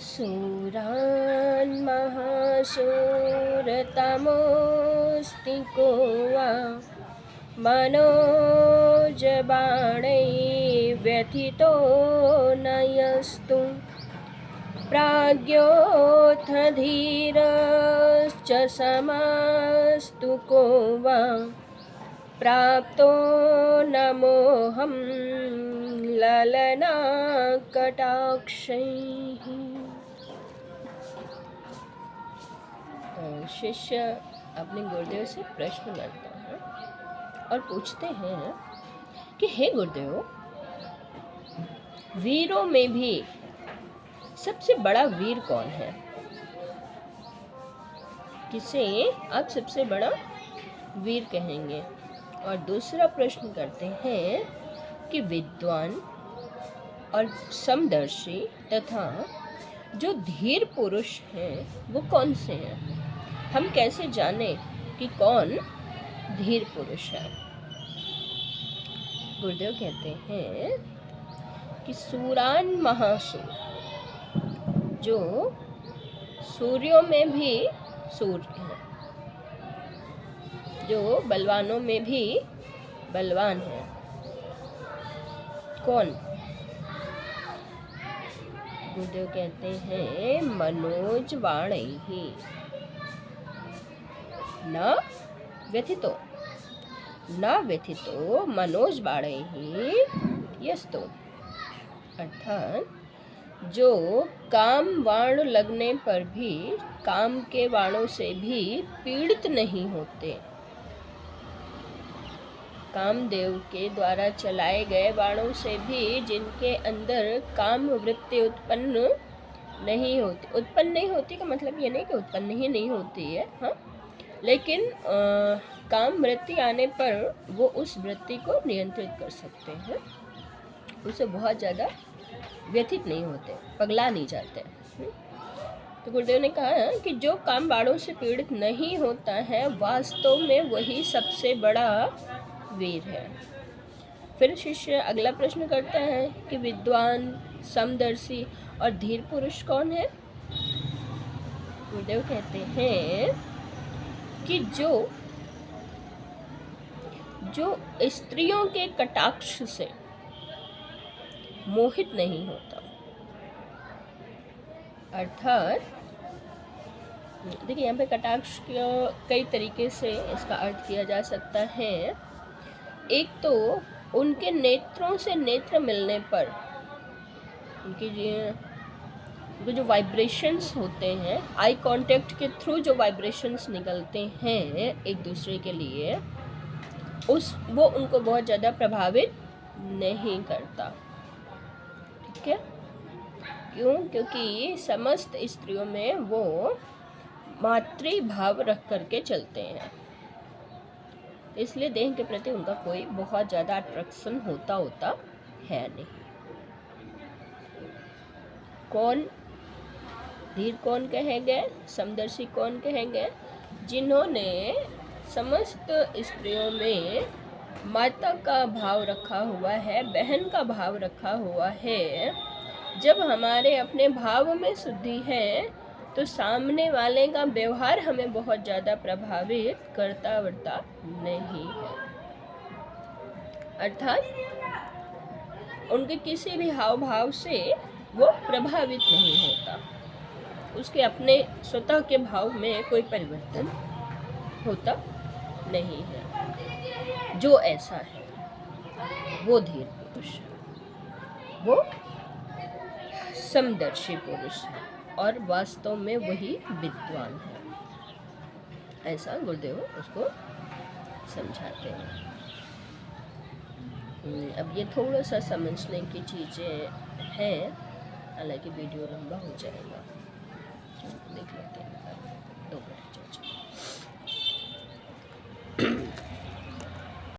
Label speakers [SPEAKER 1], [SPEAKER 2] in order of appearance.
[SPEAKER 1] सूरान् महाशूरतमोऽस्ति को वा मनोजबाणैर्व्यथितो न यस्तु प्राज्ञोऽथ धीरश्च समस्तु को वा प्राप्तो न मोहं ललनाकटाक्षैः। शिष्य अपने गुरुदेव से प्रश्न करता है और पूछते हैं कि हे गुरुदेव, वीरों में भी सबसे बड़ा वीर कौन है? किसे आप सबसे बड़ा वीर कहेंगे? और दूसरा प्रश्न करते हैं कि विद्वान और समदर्शी तथा जो धीर पुरुष हैं वो कौन से हैं? हम कैसे जाने कि कौन धीर पुरुष है? गुरुदेव कहते हैं कि सूरान महासूर, जो सूर्यों में भी सूर्य है, जो बलवानों में भी बलवान है। कौन? गुरुदेव कहते हैं मनोज वाणैहि न व्यथितो मनोज बाणैहि यस्तो। अर्थात जो काम बाण लगने पर भी काम के बाणों से भी पीड़ित नहीं होते, कामदेव के द्वारा चलाए गए बाणों से भी जिनके अंदर काम वृत्ति उत्पन्न नहीं होती का मतलब ये नहीं कि उत्पन्न ही नहीं होती है, हाँ, लेकिन काम वृत्ति आने पर वो उस वृत्ति को नियंत्रित कर सकते हैं, उसे बहुत ज़्यादा व्यथित नहीं होते, पगला नहीं जाते। तो गुरुदेव ने कहा कि जो काम बाणों से पीड़ित नहीं होता है वास्तव में वही सबसे बड़ा वीर है। फिर शिष्य अगला प्रश्न करता है कि विद्वान, समदर्शी और धीर पुरुष कौन है? गुरुदेव कहते हैं कि जो स्त्रियों के कटाक्ष से मोहित नहीं होता। अर्थात देखिए, यहाँ पे कटाक्ष का कई तरीके से इसका अर्थ किया जा सकता है। एक तो उनके नेत्रों से नेत्र मिलने पर उनकी जो वाइब्रेशंस होते हैं, आई कांटेक्ट के थ्रू जो वाइब्रेशंस निकलते हैं एक दूसरे के लिए, वो उनको बहुत ज़्यादा प्रभावित नहीं करता। ठीक है? क्यों? क्योंकि समस्त स्त्रियों में वो मातृ भाव रख करके चलते हैं, इसलिए देह के प्रति उनका कोई बहुत ज़्यादा अट्रैक्शन होता है नहीं। कौन धीर कौन कहेंगे? समदर्शी कौन कहेंगे? जिन्होंने समस्त स्त्रियों में माता का भाव रखा हुआ है, बहन का भाव रखा हुआ है। जब हमारे अपने भाव में शुद्धि है तो सामने वाले का व्यवहार हमें बहुत ज़्यादा प्रभावित करता वर्ता नहीं है। अर्थात उनके किसी भी हाव भाव से वो प्रभावित नहीं होता, उसके अपने स्वतः के भाव में कोई परिवर्तन होता नहीं है। जो ऐसा है वो धीर पुरुष है, वो समदर्शी पुरुष है और वास्तव में वही विद्वान है। ऐसा गुरुदेव उसको समझाते हैं। अब ये थोड़ा सा समझने की चीज़ें हैं, हालांकि वीडियो लंबा हो जाएगा। देख लेते हैं 2 मिनट चर्चा।